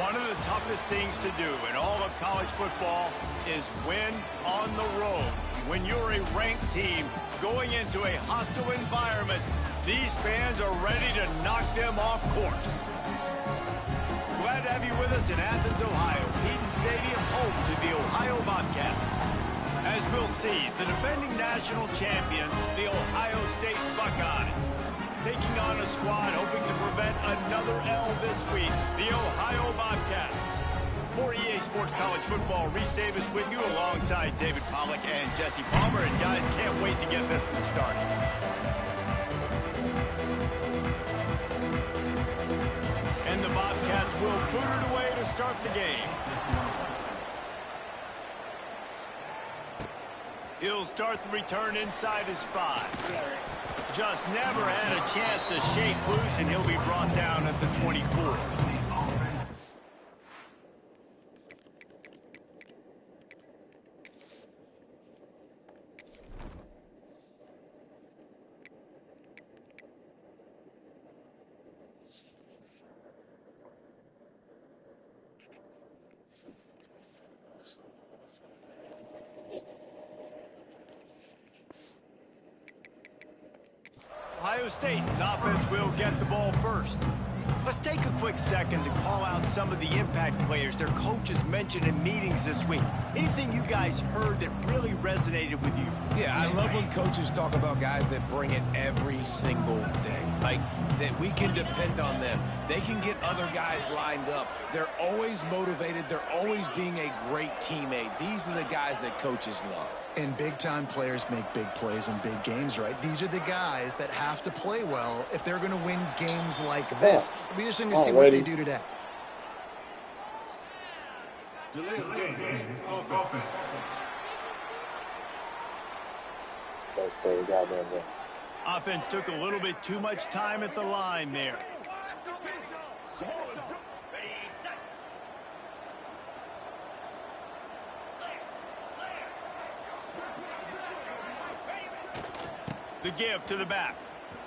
One of the toughest things to do in all of college football is win on the road. When you're a ranked team going into a hostile environment, these fans are ready to knock them off course. Glad to have you with us in Athens, Ohio. Eaton Stadium, home to the Ohio Bobcats. As we'll see, the defending national champions, the Ohio State Buckeyes, taking on a squad hoping to prevent another L this week, the Ohio Bobcats. For EA Sports College Football, Reese Davis with you alongside David Pollack and Jesse Palmer. And guys, can't wait to get this one started. And the Bobcats will boot it away to start the game. He'll start the return inside his 5. Just never had a chance to shake loose, and he'll be brought down at the 24. Ohio State's offense will get the ball first. Let's take a quick second to call out some of the impact players their coaches mentioned in meetings this week. Anything you guys heard that really resonated with you? Yeah, I love when coaches talk about guys that bring it every single day. Like, that we can depend on them. They can get other guys lined up. They're always motivated. They're always being a great teammate. These are the guys that coaches love. And big-time players make big plays in big games, right? These are the guys that have to play well if they're going to win games like this. It'll be interesting to see what they do today. Delay of game. Offense. That's pretty goddamn good. Offense took a little bit too much time at the line there. The give to the back.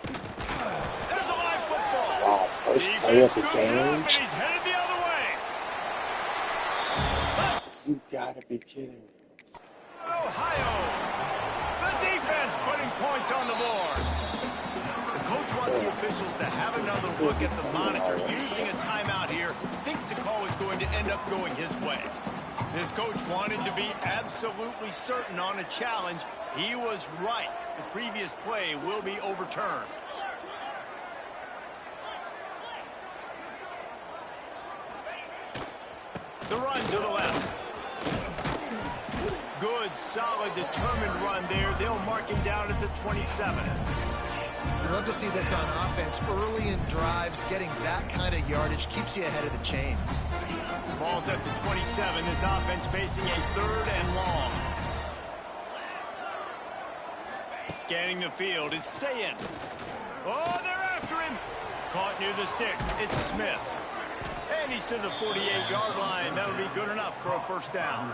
There's a live football. Wow, first play of the game. He's headed the other way. You gotta be kidding me. Ohio. The defense putting points on the board. The coach wants the officials to have another look at the monitor. Using a timeout here, thinks the call is going to end up going his way. This coach wanted to be absolutely certain on a challenge. He was right. The previous play will be overturned. The run to the left. Good, solid, determined run there. They'll mark him down at the 27. You love to see this on offense. Early in drives, getting that kind of yardage keeps you ahead of the chains. Ball's at the 27. This offense facing a 3rd and long. Scanning the field, it's Sayin. Oh, they're after him. Caught near the sticks. It's Smith. And he's to the 48-yard line. That'll be good enough for a first down.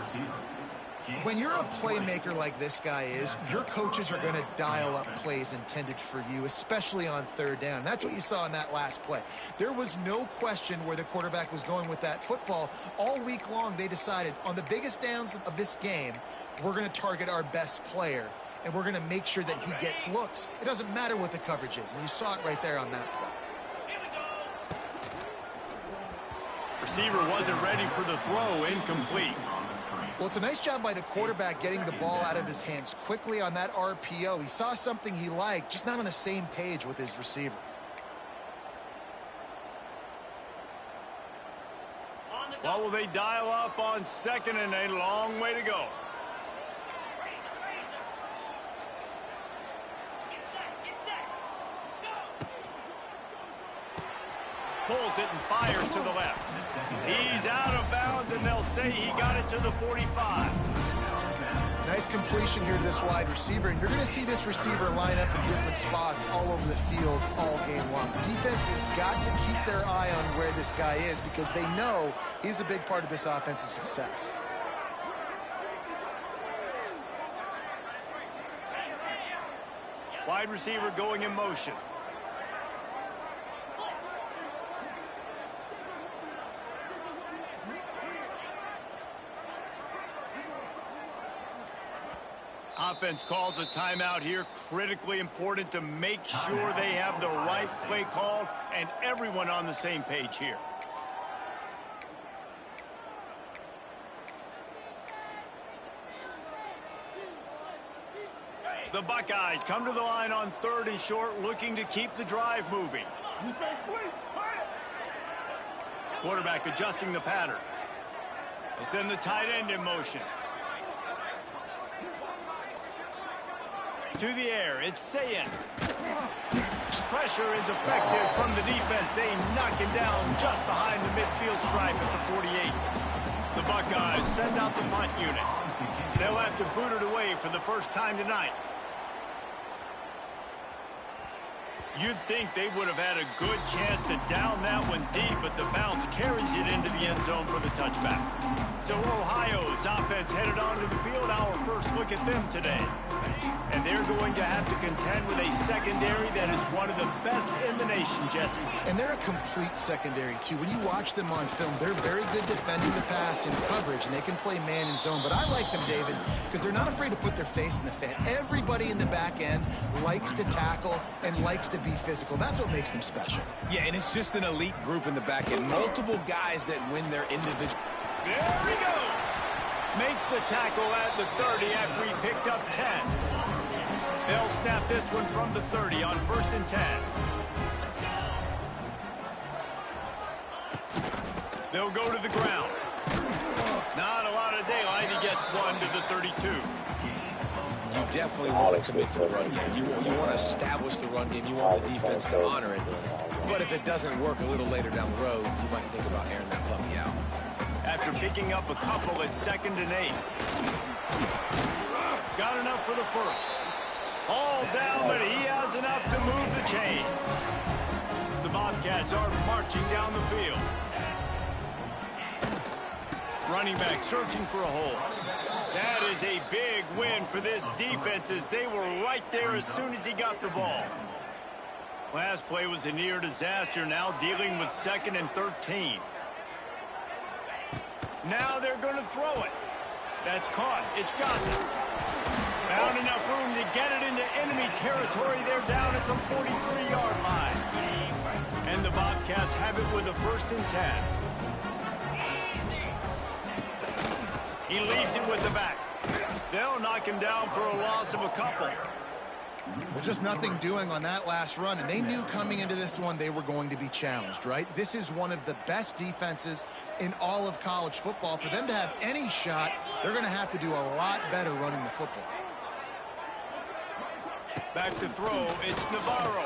When you're a playmaker like this guy is, your coaches are going to dial up plays intended for you, especially on 3rd down. That's what you saw in that last play. There was no question where the quarterback was going with that football. All week long, they decided on the biggest downs of this game, we're going to target our best player, and we're going to make sure that he gets looks. It doesn't matter what the coverage is, and you saw it right there on that play. Receiver wasn't ready for the throw. Incomplete. Well, it's a nice job by the quarterback getting the ball out of his hands quickly on that RPO. He saw something he liked, just not on the same page with his receiver. Well, will they dial up on 2nd and a long way to go? Pulls it and fires to the left. He's out of bounds, and they'll say he got it to the 45. Nice completion here to this wide receiver, and you're going to see this receiver line up in different spots all over the field all game long. Defense has got to keep their eye on where this guy is because they know he's a big part of this offense's success. Wide receiver going in motion. Offense calls a timeout here. Critically important to make sure they have the right play called and everyone on the same page here. The Buckeyes come to the line on 3rd and short, looking to keep the drive moving. Quarterback adjusting the pattern. They send the tight end in motion. To the air, it's Sayin. Pressure is effective from the defense. They knock him down just behind the midfield stripe at the 48. The Buckeyes send out the punt unit. They'll have to boot it away for the first time tonight. You'd think they would have had a good chance to down that one deep, but the bounce carries it into the end zone for the touchback. So Ohio's offense headed onto the field. Our first look at them today. And they're going to have to contend with a secondary that is one of the best in the nation, Jesse. And they're a complete secondary, too. When you watch them on film, they're very good defending the pass in coverage, and they can play man and zone. But I like them, David, because they're not afraid to put their face in the fan. Everybody in the back end likes to tackle and likes to be physical. That's what makes them special. Yeah, and it's just an elite group in the back end. Multiple guys that win their individual. There he goes. Makes the tackle at the 30 after he picked up 10. They'll snap this one from the 30 on 1st and 10. They'll go to the ground. Not a lot of daylight. He gets one to the 32. You definitely want to commit to the run game. You want to establish the run game. You want the defense to honor it. But if it doesn't work a little later down the road, you might think about airing that puppy out. After picking up a couple at 2nd and 8. Got enough for the first. All down, but he has enough to move the chains. The Bobcats are marching down the field. Running back searching for a hole. That is a big win for this defense as they were right there as soon as he got the ball. Last play was a near disaster, now dealing with 2nd and 13. Now they're going to throw it. That's caught. It's Gossett. Found enough room to get it into enemy territory. They're down at the 43-yard line. And the Bobcats have it with a 1st and 10. He leaves it with the back. They'll knock him down for a loss of a couple. Well, just nothing doing on that last run, and they knew coming into this one they were going to be challenged, right? This is one of the best defenses in all of college football. For them to have any shot, they're going to have to do a lot better running the football. Back to throw, it's Navarro.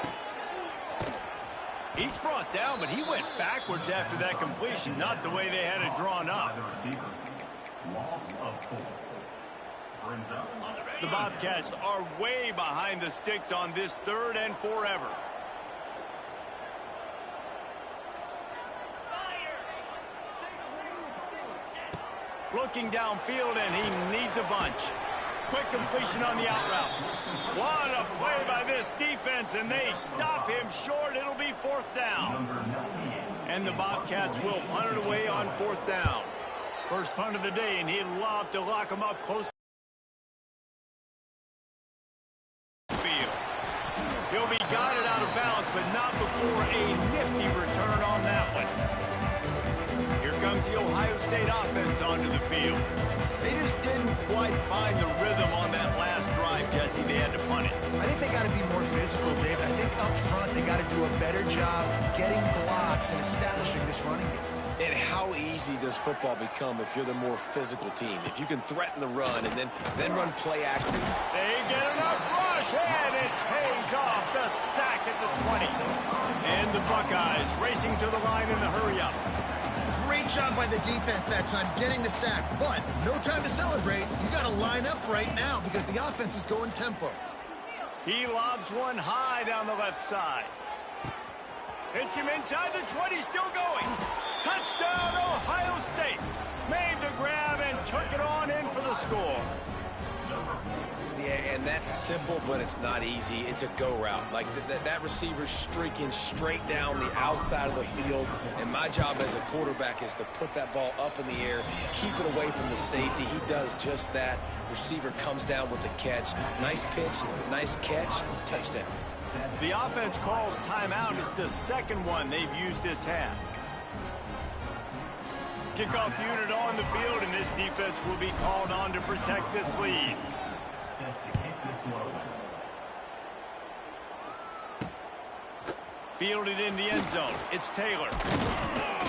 He's brought down, but he went backwards after that completion, not the way they had it drawn up. The Bobcats are way behind the sticks on this 3rd and forever. Looking downfield, and he needs a bunch. Quick completion on the out route. What a play by this defense, and they stop him short. It'll be 4th down. And the Bobcats will punt it away on 4th down. First punt of the day, and he'd love to lock him up close. He'll be guided out of bounds, but not before a nifty return on that one. Here comes the Ohio State offense onto the field. They just didn't quite find the rhythm on that last drive, Jesse. They had to punt it. I think they got to be more physical, David. I think up front they got to do a better job getting blocks and establishing this running game. And how easy does football become if you're the more physical team? If you can threaten the run and then run play action. They get enough rush, and it pays off. The sack at the 20. And the Buckeyes racing to the line in the hurry-up. Great job by the defense that time getting the sack, but no time to celebrate. You got to line up right now because the offense is going tempo. He lobs one high down the left side. Hits him inside the 20, still going. Touchdown, Ohio State. Made the grab and took it on in for the score. Yeah, and that's simple, but it's not easy. It's a go route. Like that receiver's streaking straight down the outside of the field, and my job as a quarterback is to put that ball up in the air, keep it away from the safety. He does just that. Receiver comes down with the catch. Nice pitch, nice catch, touchdown. The offense calls timeout. It's the 2nd one they've used this half. Kickoff unit on the field, and this defense will be called on to protect this lead. Fielded in the end zone. It's Taylor.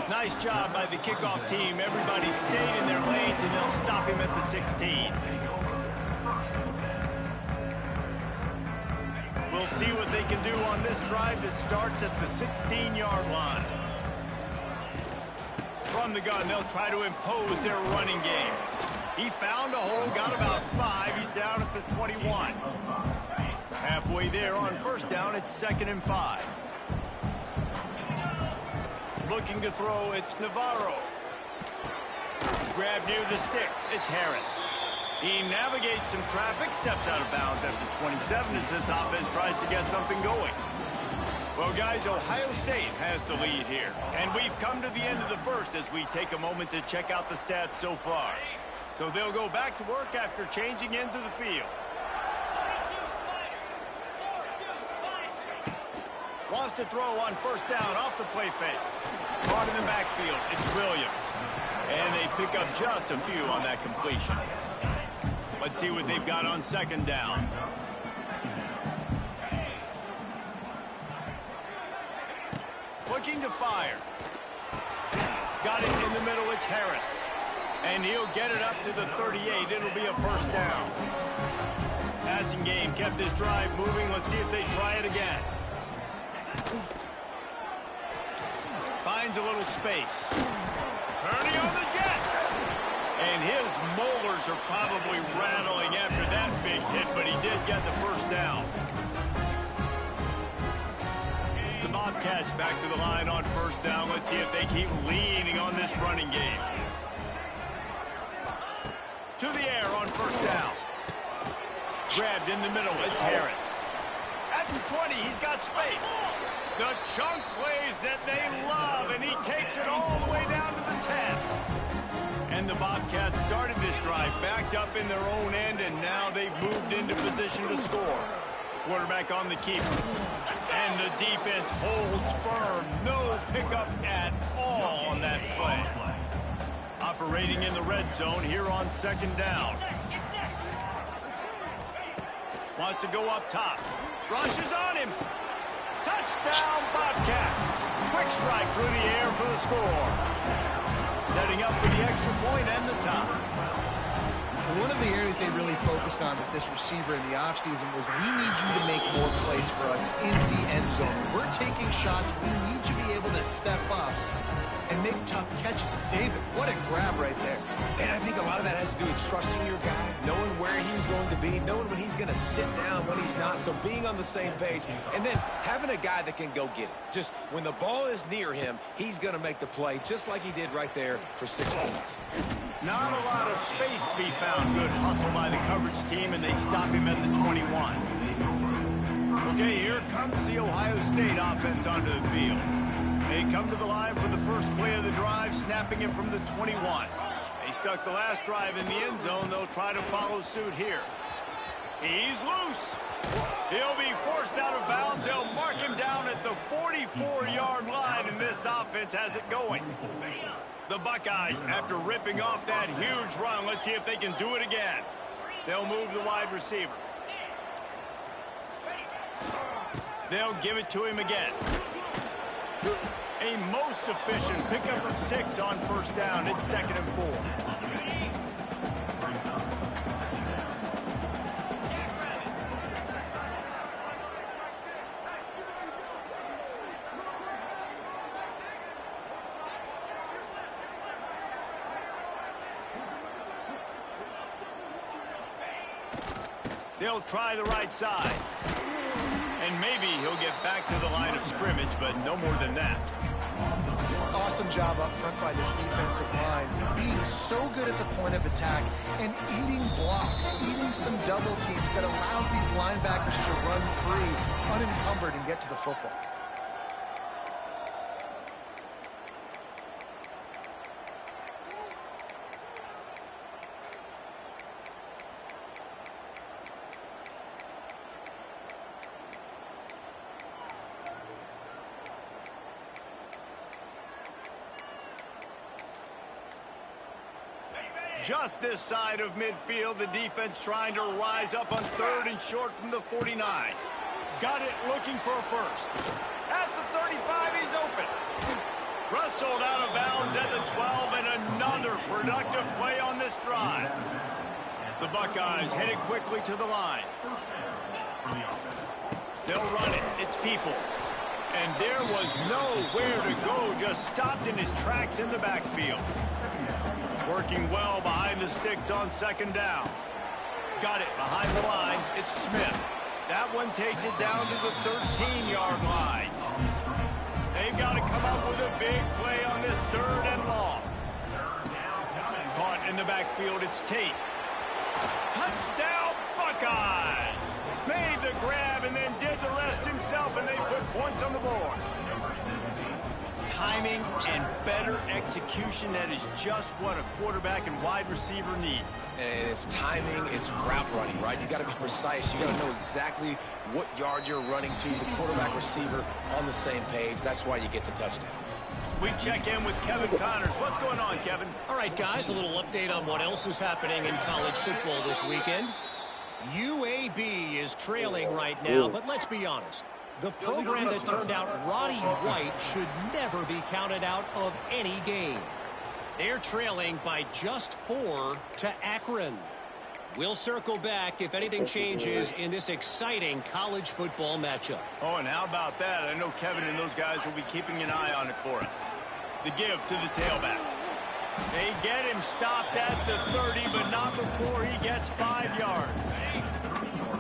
Nice job by the kickoff team. Everybody stayed in their lanes, and they'll stop him at the 16. We'll see what they can do on this drive that starts at the 16-yard line. From the gun, they'll try to impose their running game. He found a hole, got about 5. He's down at the 21. Halfway there on 1st down, it's 2nd and 5. Looking to throw, it's Navarro. Grab near the sticks, it's Harris. He navigates some traffic, steps out of bounds after 27 as this offense tries to get something going. Well, guys, Ohio State has the lead here. And we've come to the end of the 1st as we take a moment to check out the stats so far. So they'll go back to work after changing into the field. Wants to throw on 1st down off the play fake. Caught in the backfield, it's Williams. And they pick up just a few on that completion. Let's see what they've got on 2nd down. Looking to fire. Got it in the middle, it's Harris. And he'll get it up to the 38. It'll be a 1st down. Passing game kept this drive moving. Let's see if they try it again. Finds a little space. Turning on the Jets. And his molars are probably rattling after that big hit, but he did get the 1st down. The Bobcats back to the line on 1st down. Let's see if they keep leaning on this running game. To the air on 1st down. Grabbed in the middle, it's Harris. At the 20, he's got space. The chunk plays that they love, and he takes it all the way down to the 10. And the Bobcats started this drive backed up in their own end, and now they've moved into position to score. Quarterback on the keeper. And the defense holds firm. No pickup at all on that play. Operating in the red zone here on 2nd down. Wants to go up top. Rushes on him. Touchdown, Bobcats. Quick strike through the air for the score. Setting up for the extra point and the tie. one of the areas they really focused on with this receiver in the offseason was we need you to make more plays for us in the end zone. When we're taking shots, we need you to be able to step up and make tough catches. And David, what a grab right there. And I think a lot of that has to do with trusting your guy, knowing where he's going to be, knowing when he's going to sit down, when he's not, so being on the same page, and then having a guy that can go get it. Just when the ball is near him, he's going to make the play, just like he did right there for 6 points. Not a lot of space to be found. Good hustle by the coverage team, and they stop him at the 21. Okay, here comes the Ohio State offense onto the field. They come to the line for the first play of the drive, snapping it from the 21. They stuck the last drive in the end zone. They'll try to follow suit here. He's loose. He'll be forced out of bounds. They'll mark him down at the 44-yard line, and this offense has it going. The Buckeyes, after ripping off that huge run, let's see if they can do it again. They'll move the wide receiver. They'll give it to him again. A most efficient pickup of 6 on first down. It's 2nd and 4. They'll try the right side. And maybe he'll get back to the line of scrimmage, but no more than that. Awesome job up front by this defensive line. Being so good at the point of attack and eating blocks, eating some double teams that allows these linebackers to run free, unencumbered, and get to the football. Just this side of midfield, the defense trying to rise up on 3rd and short from the 49. Got it, looking for a first. At the 35, he's open. Wrestled out of bounds at the 12, and another productive play on this drive. The Buckeyes headed quickly to the line. They'll run it. It's Peoples. And there was nowhere to go, just stopped in his tracks in the backfield. Working well behind the sticks on 2nd down. Got it behind the line. It's Smith. That one takes it down to the 13-yard line. They've got to come up with a big play on this 3rd and long. Caught in the backfield, it's Tate. Touchdown, Buckeyes! Made the grab and then did the rest himself, and they put points on the board. Timing and better execution, that is just what a quarterback and wide receiver need. And it's timing, it's route running, right? You got to be precise. You got to know exactly what yard you're running to. The quarterback receiver on the same page. That's why you get the touchdown. We check in with Kevin Connors. What's going on, Kevin? All right, guys, a little update on what else is happening in college football this weekend. UAB is trailing right now, but let's be honest. The program that turned out Roddy White should never be counted out of any game. They're trailing by just 4 to Akron. We'll circle back if anything changes in this exciting college football matchup. Oh, and how about that? I know Kevin and those guys will be keeping an eye on it for us. The give to the tailback. They get him stopped at the 30, but not before he gets 5 yards.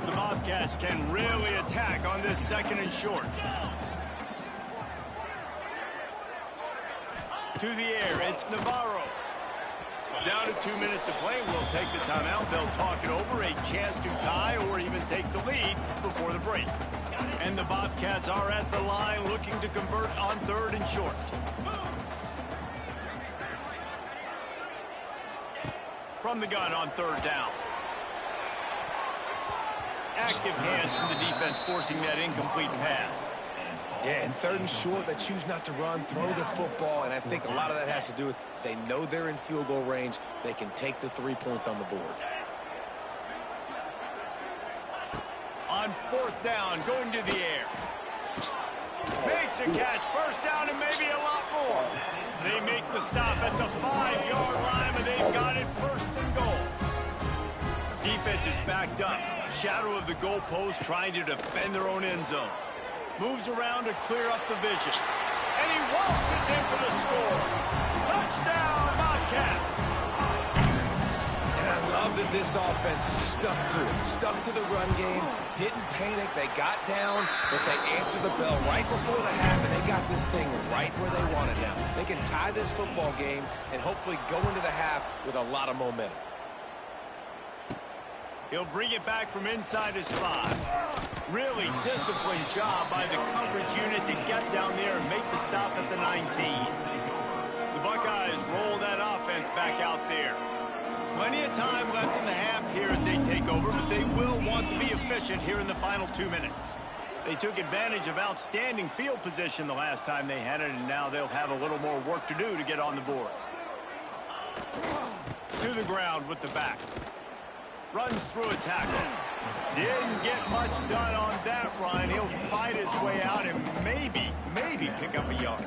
The Bobcats can really attack on this 2nd and short. To the air, it's Navarro. Down to 2 minutes to play. We'll take the timeout. They'll talk it over. A chance to tie or even take the lead before the break. And the Bobcats are at the line looking to convert on 3rd and short. From the gun on 3rd down. Active hands from the defense forcing that incomplete pass. Yeah, and 3rd and short, they choose not to run, throw the football, and I think a lot of that has to do with they know they're in field goal range. They can take the 3 points on the board. On 4th down, going to the air. Makes a catch, 1st down, and maybe a lot more. They make the stop at the 5-yard line, but they've got it 1st and goal. defense is backed up. Shadow of the goalpost trying to defend their own end zone. Moves around to clear up the vision. And he waltzes in for the score. Touchdown, Bobcats. And I love that this offense stuck to it. Stuck to the run game. Didn't panic. They got down, but they answered the bell right before the half, and they got this thing right where they want it now. They can tie this football game and hopefully go into the half with a lot of momentum. He'll bring it back from inside his 5. Really disciplined job by the coverage unit to get down there and make the stop at the 19. The Buckeyes roll that offense back out there. Plenty of time left in the half here as they take over, but they will want to be efficient here in the final 2 minutes. They took advantage of outstanding field position the last time they had it, and now they'll have a little more work to do to get on the board. To the ground with the back. Runs through a tackle. Didn't get much done on that run. He'll fight his way out and maybe pick up a yard.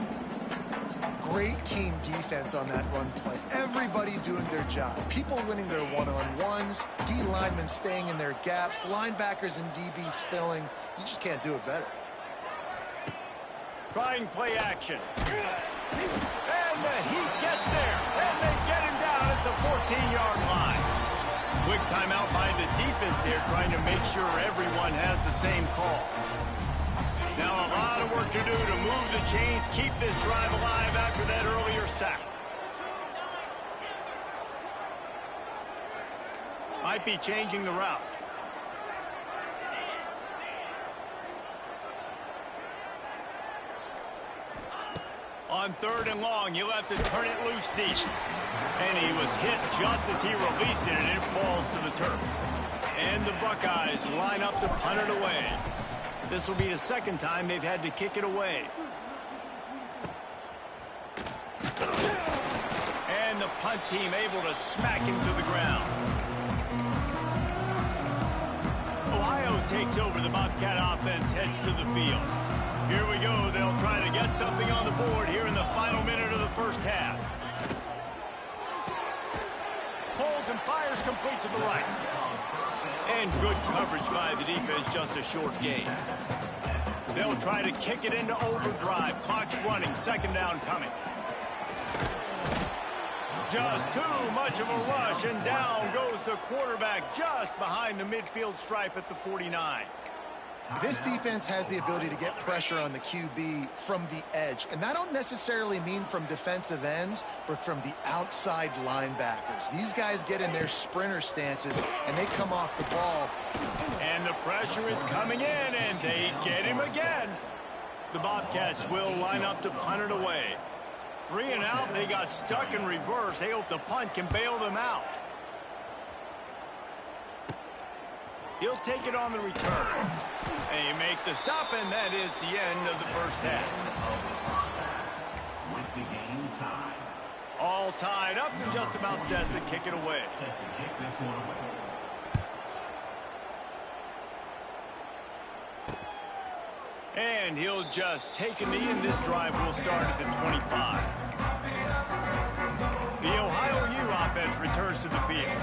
Great team defense on that run play. Everybody doing their job. People winning their one-on-ones, D linemen staying in their gaps, linebackers and DBs filling. You just can't do it better. Trying play action. And the Heat gets there. And they get him down at the 14-yard line. Quick timeout by the defense there, trying to make sure everyone has the same call. Now a lot of work to do to move the chains, keep this drive alive after that earlier sack. Might be changing the route. On 3rd and long, he'll have to turn it loose deep. And he was hit just as he released it, and it falls to the turf. And the Buckeyes line up to punt it away. This will be the second time they've had to kick it away. And the punt team able to smack him to the ground. Ohio takes over. The Bobcat offense heads to the field. Here we go. They'll try to get something on the board here in the final minute of the first half. Holds and fires complete to the right. And good coverage by the defense, just a short gain. They'll try to kick it into overdrive. Clock's running, 2nd down coming. Just too much of a rush, and down goes the quarterback just behind the midfield stripe at the 49. This defense has the ability to get pressure on the QB from the edge. And I don't necessarily mean from defensive ends, but from the outside linebackers. These guys get in their sprinter stances, and they come off the ball. And the pressure is coming in, and they get him again. The Bobcats will line up to punt it away. 3 and out, they got stuck in reverse. They hope the punt can bail them out. He'll take it on the return. They make the stop, and that is the end of the first half. With the game tied. All tied up and just about set to kick it away. Set to kick this one away. And he'll just take a knee, and this drive will start at the 25. The Ohio U offense returns to the field.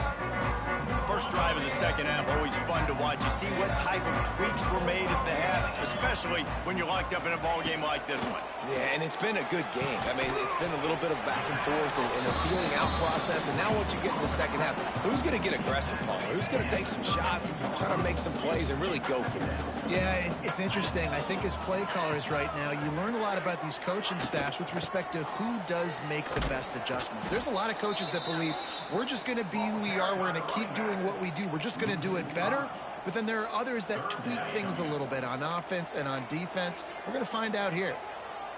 First drive of the second half, always fun to watch. You see what type of tweaks were made at the half, especially when you're locked up in a ball game like this one. Yeah, and it's been a good game. I mean, it's been a little bit of back and forth and a feeling out process. And now once you get in the second half, who's going to get aggressive, Paul? Who's going to take some shots, try to make some plays, and really go for them? Yeah, it's interesting. I think as play callers right now, you learn a lot about these coaching staffs with respect to who does make the best adjustments. There's a lot of coaches that believe we're just going to be who we are. We're going to keep doing what we do. We're just going to do it better. But then there are others that tweak things a little bit on offense and on defense. We're going to find out here.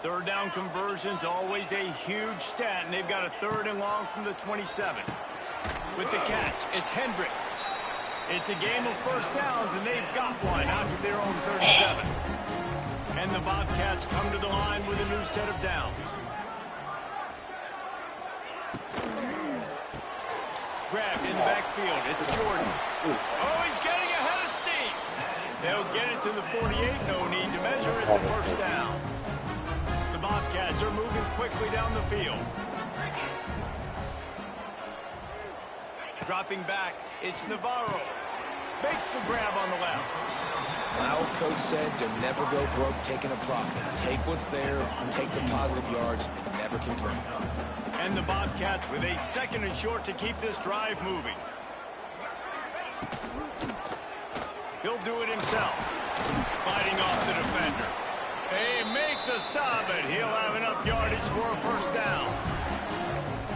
3rd down conversions, always a huge stat, and they've got a 3rd and long from the 27. With the catch, it's Hendricks. It's a game of first downs, and they've got one out of their own 37. And the Bobcats come to the line with a new set of downs. Grabbed in the backfield. It's Jordan. Oh, he's getting ahead of steam. They'll get it to the 48. No need to measure. It's a first down. The Bobcats are moving quickly down the field. Dropping back, it's Navarro. Makes the grab on the left. My old coach said you'll never go broke taking a profit. Take what's there, take the positive yards, and never complain. And the Bobcats with a 2nd and short to keep this drive moving. He'll do it himself. Fighting off the defender. They make the stop, but he'll have enough yardage for a first down.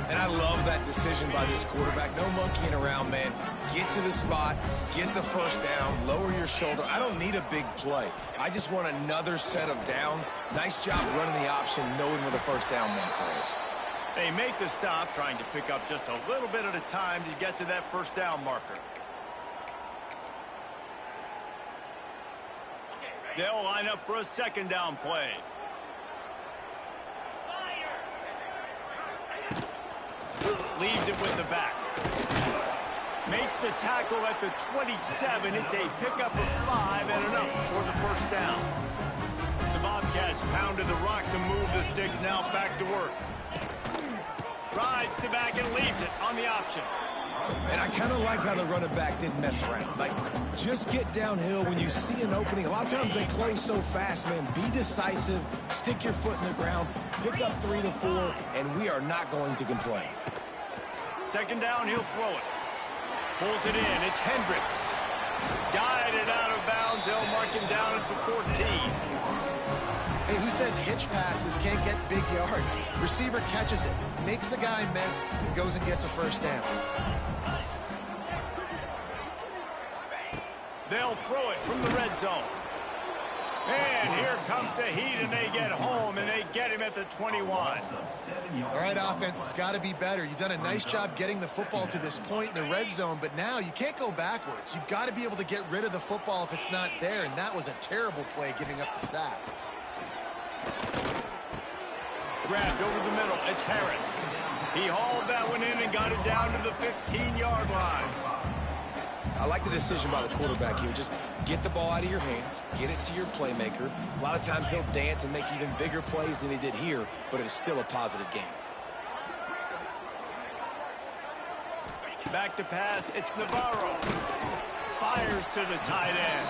And I love that decision by this quarterback. No monkeying around, man. Get to the spot, get the first down, lower your shoulder. I don't need a big play. I just want another set of downs. Nice job running the option, knowing where the first down marker is. They make the stop, trying to pick up just a little bit at a time to get to that first down marker. They'll line up for a 2nd down play. Leaves it with the back. Makes the tackle at the 27. It's a pickup of 5 and enough for the first down. The Bobcats pounded the rock to move the sticks. Now back to work. Rides the back and leaves it on the option. And I kind of like how the running back didn't mess around. Like, just get downhill when you see an opening. A lot of times they close so fast, man. Be decisive, stick your foot in the ground, pick up 3 to 4, and we are not going to complain. 2nd down, he'll throw it. Pulls it in. It's Hendricks. Guided out of bounds. They'll mark him down at the 14. Hey, who says hitch passes can't get big yards? Receiver catches it, makes a guy miss, and goes and gets a first down. They'll throw it from the red zone. And here comes the heat, and they get home, and they get him at the 21. All right, offense, it's got to be better. You've done a nice job getting the football to this point in the red zone, but now you can't go backwards. You've got to be able to get rid of the football if it's not there, and that was a terrible play giving up the sack. Grabbed over the middle. It's Harris. He hauled that one in and got it down to the 15-yard line. I like the decision by the quarterback here. Just get the ball out of your hands, get it to your playmaker. A lot of times he'll dance and make even bigger plays than he did here, but it's still a positive game. Back to pass. It's Navarro. Fires to the tight end.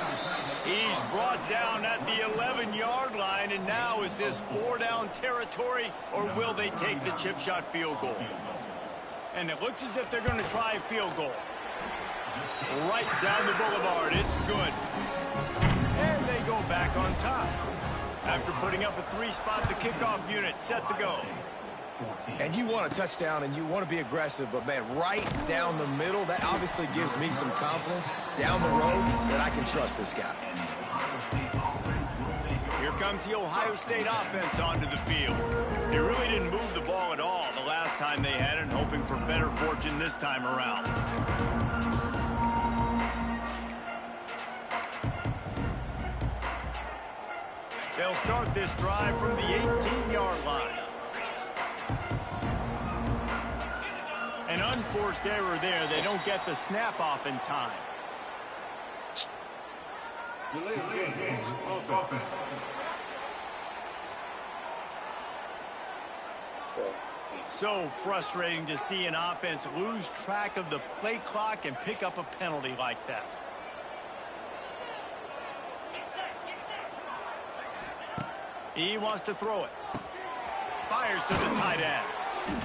He's brought down at the 11-yard line, and now is this 4-down territory, or will they take the chip shot field goal? And it looks as if they're going to try a field goal. Right down the boulevard. It's good. And they go back on top. After putting up a 3-spot, the kickoff unit set to go. And you want a touchdown and you want to be aggressive, but man, right down the middle, that obviously gives me some confidence down the road that I can trust this guy. Here comes the Ohio State offense onto the field. They really didn't move the ball at all the last time they had it, hoping for better fortune this time around. They'll start this drive from the 18-yard line. An unforced error there. They don't get the snap off in time. Delay of game. Offense. So frustrating to see an offense lose track of the play clock and pick up a penalty like that. He wants to throw it. Fires to the tight end.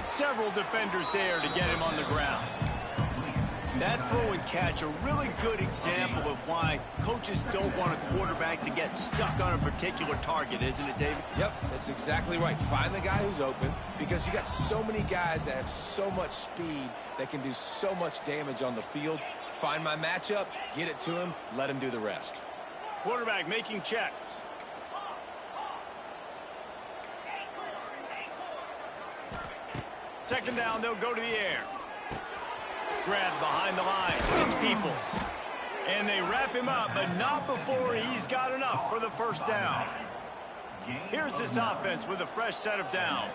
Several defenders there to get him on the ground. That throw and catch, a really good example of why coaches don't want a quarterback to get stuck on a particular target, isn't it, David? Yep, that's exactly right. Find the guy who's open, because you got so many guys that have so much speed that can do so much damage on the field. Find my matchup, get it to him, let him do the rest. Quarterback making checks. Second down, they'll go to the air. Grabbed behind the line. It's Peoples. And they wrap him up, but not before he's got enough for the first down. Here's this offense with a fresh set of downs.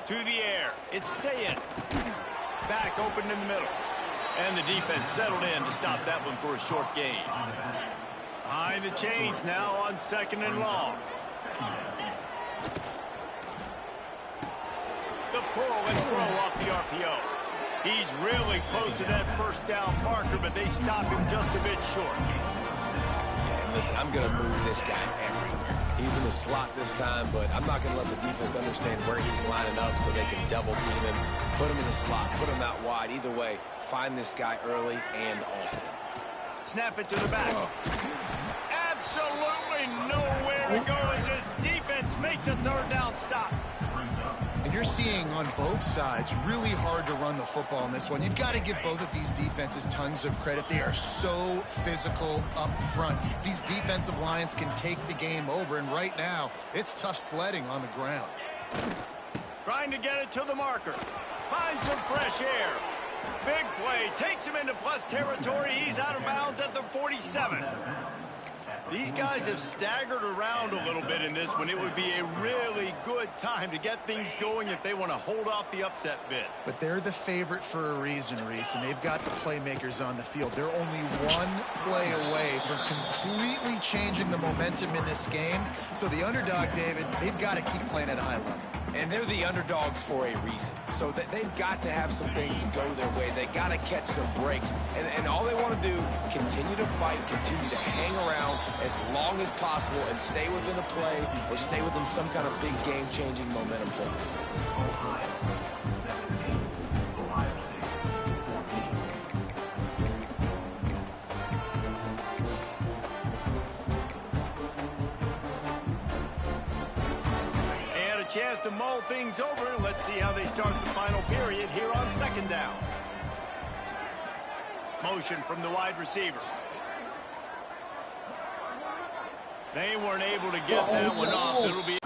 To the air. It's Sayed. Back open in the middle. And the defense settled in to stop that one for a short gain. Behind the chains now on second and long. The pull and throw off the RPO. He's really close to that first down marker, but they stop him just a bit short. Yeah, and listen, I'm going to move this guy everywhere. He's in the slot this time, but I'm not going to let the defense understand where he's lining up so they can double team him, put him in the slot, put him out wide. Either way, find this guy early and often. Snap it to the back. Absolutely nowhere to go as this defense makes a third down stop. And you're seeing on both sides really hard to run the football in this one. You've got to give both of these defenses tons of credit. They are so physical up front. These defensive lines can take the game over, and right now, it's tough sledding on the ground. Trying to get it to the marker. Find some fresh air. Big play. Takes him into plus territory. He's out of bounds at the 47. These guys have staggered around a little bit in this one. It would be a really good time to get things going if they want to hold off the upset bid. But they're the favorite for a reason, Reese, and they've got the playmakers on the field. They're only one play away from completely changing the momentum in this game. So the underdog, David, they've got to keep playing at a high level. And they're the underdogs for a reason. So they've got to have some things go their way. They got to catch some breaks. And all they want to do, continue to fight, continue to hang around as long as possible and stay within a play or stay within some kind of big game-changing momentum play. Ohio 17, Ohio State 14. And a chance to mull things over. Let's see how they start the final period here on second down. Motion from the wide receiver. They weren't able to get that one off. It'll be...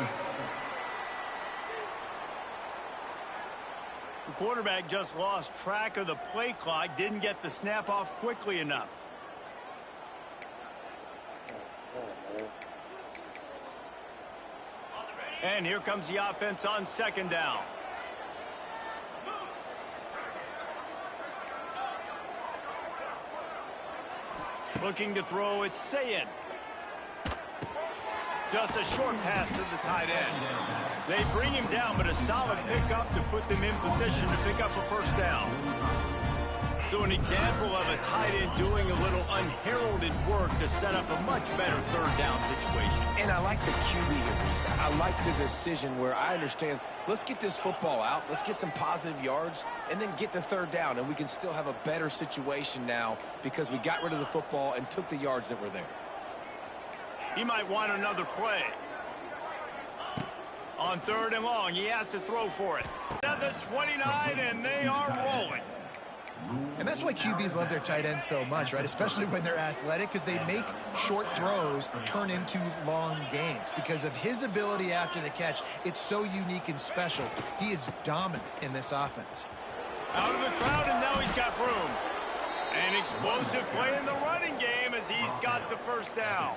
The quarterback just lost track of the play clock, didn't get the snap off quickly enough. And here comes the offense on second down. Looking to throw, it's Sayin. Just a short pass to the tight end. They bring him down, but a solid pickup to put them in position to pick up a first down. So an example of a tight end doing a little unheralded work to set up a much better third down situation. And I like the QB here, Reese. I like the decision where I understand, let's get this football out, let's get some positive yards, and then get to third down, and we can still have a better situation now because we got rid of the football and took the yards that were there. He might want another play. On third and long, he has to throw for it. At the 29, and they are rolling. And that's why QBs love their tight ends so much, right? Especially when they're athletic, because they make short throws turn into long gains. Because of his ability after the catch, it's so unique and special. He is dominant in this offense. Out of the crowd, and now he's got room. An explosive play in the running game as he's got the first down.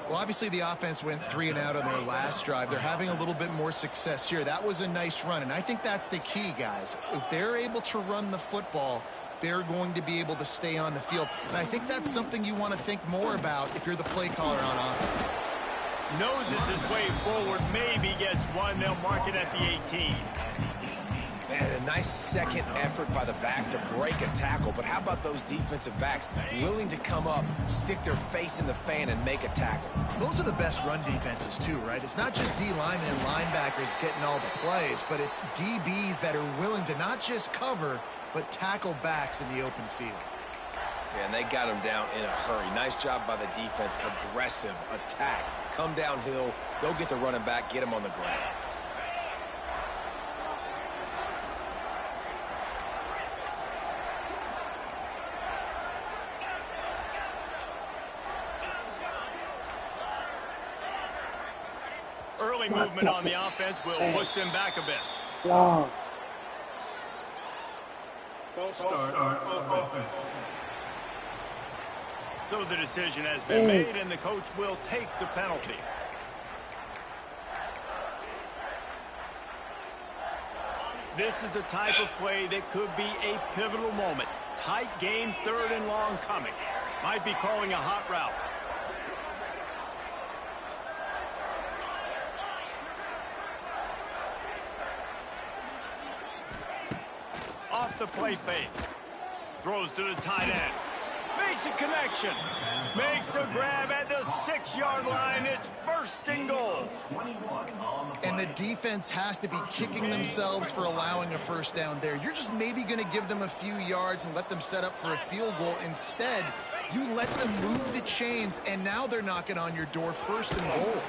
Well, obviously the offense went 3 and out on their last drive. They're having a little bit more success here. That was a nice run, and I think that's the key, guys. If they're able to run the football, they're going to be able to stay on the field. And I think that's something you want to think more about if you're the play caller on offense. Noses his way forward, maybe gets one. They'll mark it at the 18. Man, a nice second effort by the back to break a tackle. But how about those defensive backs willing to come up, stick their face in the fan, and make a tackle? Those are the best run defenses, too, right? It's not just D-linemen and linebackers getting all the plays, but it's DBs that are willing to not just cover, but tackle backs in the open field. Yeah, and they got him down in a hurry. Nice job by the defense. Aggressive attack. Come downhill, go get the running back, get him on the ground. Early movement on the offense will push them back a bit. Dog. False start offense. So the decision has been made, and the coach will take the penalty. This is the type of play that could be a pivotal moment. Tight game, third and long coming. Might be calling a hot route. off the play fake. Throws to the tight end. Makes a connection. Makes a grab at the 6-yard line. It's first and goal. And the defense has to be kicking themselves for allowing a first down there. You're just maybe going to give them a few yards and let them set up for a field goal. Instead, you let them move the chains, and now they're knocking on your door first and goal.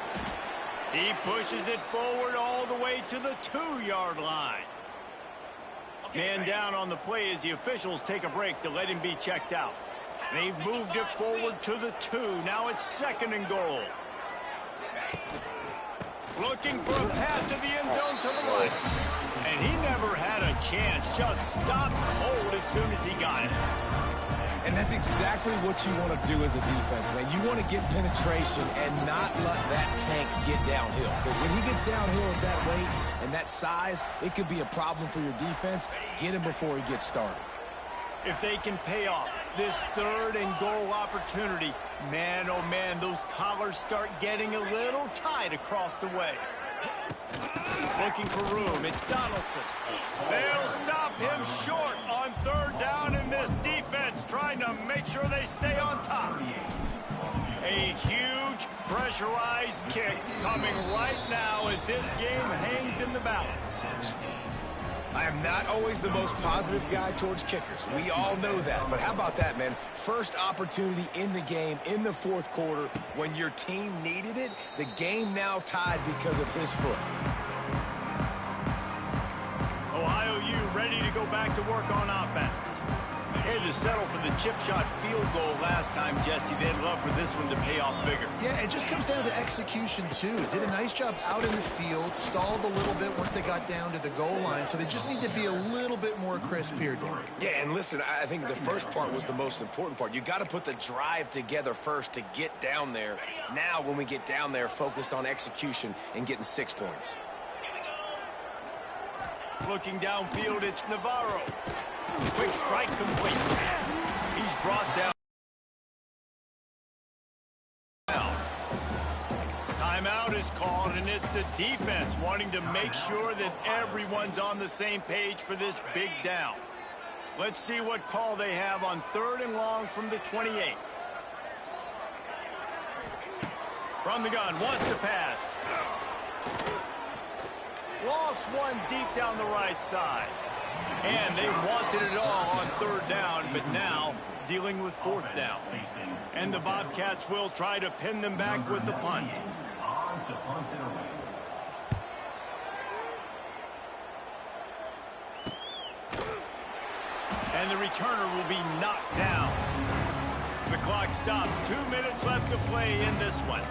He pushes it forward all the way to the 2-yard line. Man down on the play as the officials take a break to let him be checked out. They've moved it forward to the 2. Now it's second and goal. Looking for a path to the end zone to the right. And he never had a chance. Just stopped cold as soon as he got it. And that's exactly what you want to do as a defense, man. You want to get penetration and not let that tank get downhill. Because when he gets downhill at that weight and that size, it could be a problem for your defense. Get him before he gets started. If they can pay off this third and goal opportunity, man, oh man, those collars start getting a little tight across the way. Looking for room, it's Donaldson. They'll stop him short on third down, in this defense trying to make sure they stay on top. A huge pressurized kick coming right now as this game hangs in the balance. I am not always the most positive guy towards kickers. We all know that. But how about that, man? First opportunity in the game, in the fourth quarter, when your team needed it, the game now tied because of his foot. Ohio U ready to go back to work on offense. They had to settle for the chip shot field goal last time, Jesse. They'd love for this one to pay off bigger. Yeah, it just comes down to execution, too. Did a nice job out in the field, stalled a little bit once they got down to the goal line, so they just need to be a little bit more crisp here, Dan. Yeah, and listen, I think the first part was the most important part. You got to put the drive together first to get down there. Now, when we get down there, focus on execution and getting 6 points. Looking downfield, it's Navarro. Quick strike complete. He's brought down. Timeout is called, and it's the defense wanting to make sure that everyone's on the same page for this big down. Let's see what call they have on third and long from the 28. From the gun, wants to pass. Lost one deep down the right side. And they wanted it all on third down, but now dealing with fourth down. And the Bobcats will try to pin them back with the punt. And the returner will be knocked down. The clock stops. 2 minutes left to play in this one.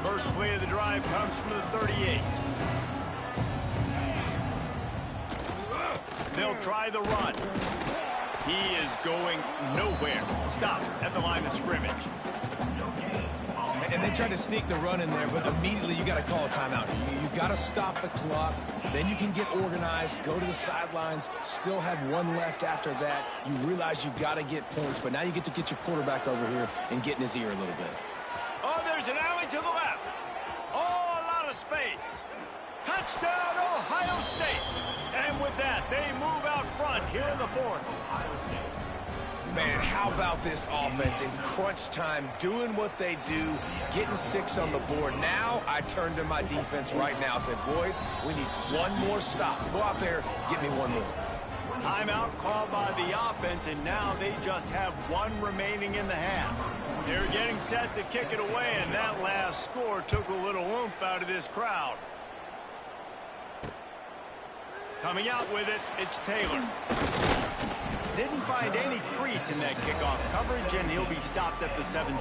First play of the drive comes from the 38. They'll try the run. He is going nowhere. Stop at the line of scrimmage. And they tried to sneak the run in there, but immediately you got to call a timeout. You got to stop the clock. Then you can get organized, go to the sidelines, still have one left after that. You realize you got to get points, but now you get to get your quarterback over here and get in his ear a little bit. Oh, there's an alley to the left. Oh, a lot of space. Touchdown, Ohio State. And with that, they move out front here in the fourth. Man, how about this offense in crunch time, doing what they do, getting 6 on the board. Now I turn to my defense right now. I said, boys, we need one more stop. Go out there, get me one more. Timeout called by the offense, and now they just have one remaining in the half. They're getting set to kick it away, and that last score took a little oomph out of this crowd. Coming out with it, it's Taylor. Didn't find any crease in that kickoff coverage, and he'll be stopped at the 17.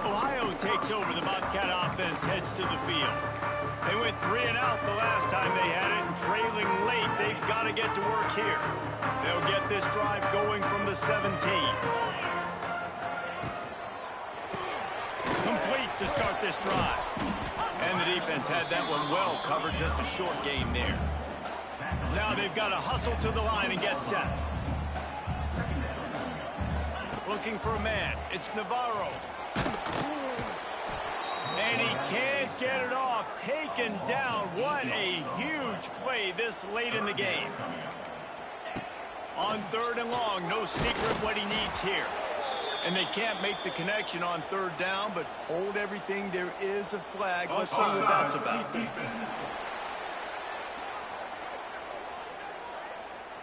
Ohio takes over. The Bobcat offense heads to the field. They went 3 and out the last time they had it, and trailing late, they've got to get to work here. They'll get this drive going from the 17. Complete to start this drive. And the defense had that one well covered, just a short game there. Now they've got to hustle to the line and get set. Looking for a man. It's Navarro. And he can't get it off. Taken down. What a huge play this late in the game. On 3rd and long, no secret what he needs here. And they can't make the connection on 3rd down, but hold everything. There is a flag. Let's see what that's about.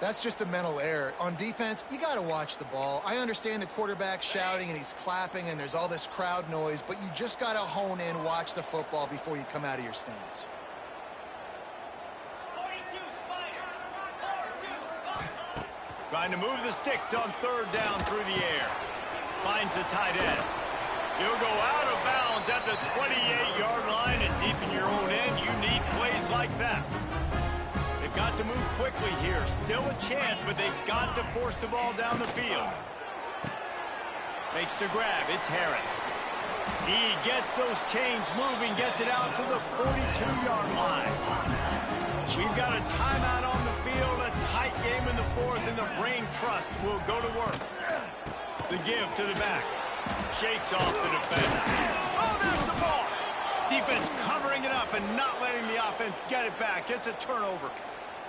That's just a mental error. On defense, you got to watch the ball. I understand the quarterback shouting and he's clapping and there's all this crowd noise, but you just got to hone in, watch the football before you come out of your stance. Trying to move the sticks on 3rd down through the air. Finds the tight end. He'll go out of bounds at the 28-yard line, and deep in your own end, you need plays like that. They've got to move quickly here. Still a chance, but they've got to force the ball down the field. Makes the grab. It's Harris. He gets those chains moving, gets it out to the 42-yard line. We've got a timeout on the field, a tight game in the 4th, and the Brain Trust will go to work. The give to the back. Shakes off the defender. Oh, there's the ball. Defense covering it up and not letting the offense get it back. It's a turnover.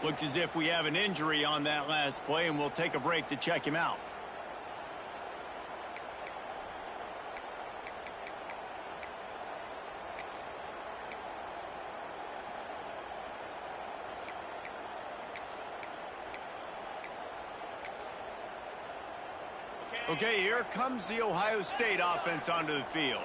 Looks as if we have an injury on that last play, and we'll take a break to check him out. Okay, here comes the Ohio State offense onto the field.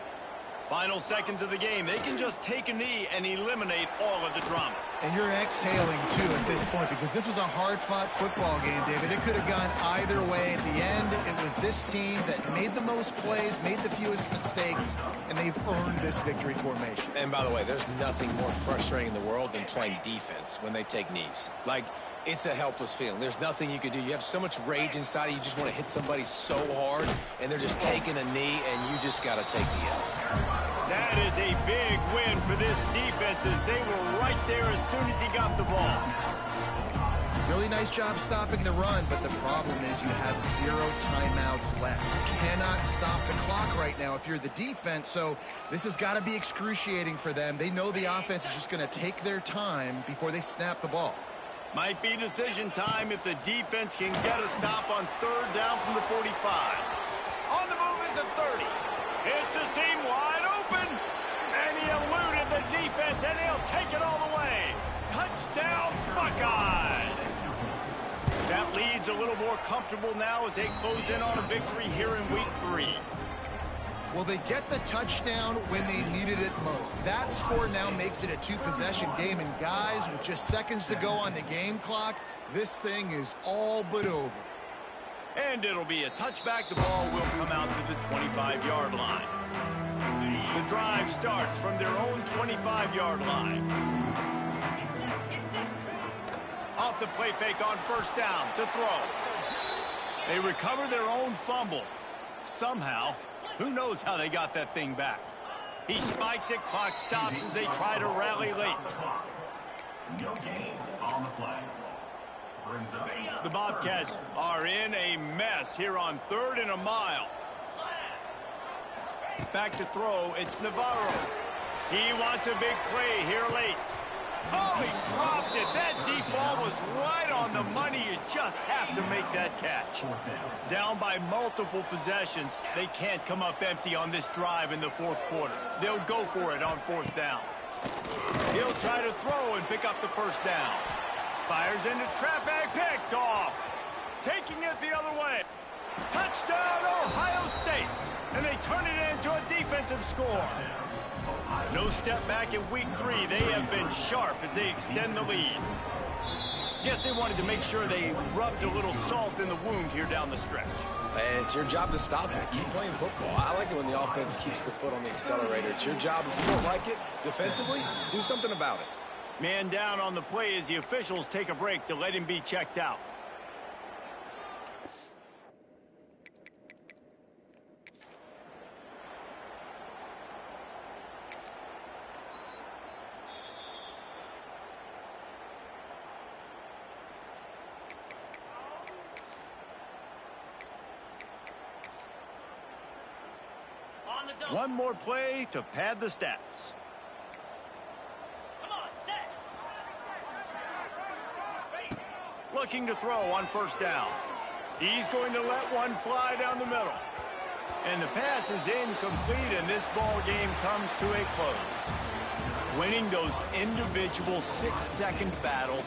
Final seconds of the game. They can just take a knee and eliminate all of the drama. And you're exhaling, too, at this point, because this was a hard-fought football game, David. It could have gone either way. At the end, it was this team that made the most plays, made the fewest mistakes, and they've earned this victory formation. And by the way, there's nothing more frustrating in the world than playing defense when they take knees. Like, it's a helpless feeling. There's nothing you can do. You have so much rage inside of you. You just want to hit somebody so hard, and they're just taking a knee, and you just got to take the L. That is a big win for this defense as they were right there as soon as he got the ball. Really nice job stopping the run, but the problem is you have 0 timeouts left. You cannot stop the clock right now if you're the defense, so this has got to be excruciating for them. They know the offense is just going to take their time before they snap the ball. Might be decision time if the defense can get a stop on 3rd down from the 45. On the move at the 30. It's a seam wide open. And he eluded the defense, and he'll take it all the way. Touchdown, Buckeyes. That lead's a little more comfortable now as they close in on a victory here in week 3. Well, they get the touchdown when they needed it most. That score now makes it a 2-possession game. And guys, with just seconds to go on the game clock, this thing is all but over. And it'll be a touchback. The ball will come out to the 25-yard line. The drive starts from their own 25-yard line. Off the play fake on 1st down to throw. They recover their own fumble. Somehow. Who knows how they got that thing back? He spikes it, clock stops as they try to rally late. No gain on the play. Brings up The Bobcats are in a mess here on 3rd and a mile. Back to throw, it's Navarro. He wants a big play here late. Oh, he dropped it. That deep ball was right on the money. You just have to make that catch. Down by multiple possessions, they can't come up empty on this drive in the 4th quarter. They'll go for it on 4th down. He'll try to throw and pick up the 1st down. Fires into traffic, picked off. Taking it the other way. Touchdown, Ohio State. And they turn it into a defensive score. No step back in week 3. They have been sharp as they extend the lead. Guess they wanted to make sure they rubbed a little salt in the wound here down the stretch. And it's your job to stop it. Keep playing football. I like it when the offense keeps the foot on the accelerator. It's your job. If you don't like it defensively, do something about it. Man down on the play as the officials take a break to let him be checked out. One more play to pad the stats. Looking to throw on first down. He's going to let one fly down the middle. And the pass is incomplete, and this ball game comes to a close. Winning those individual 6-second battle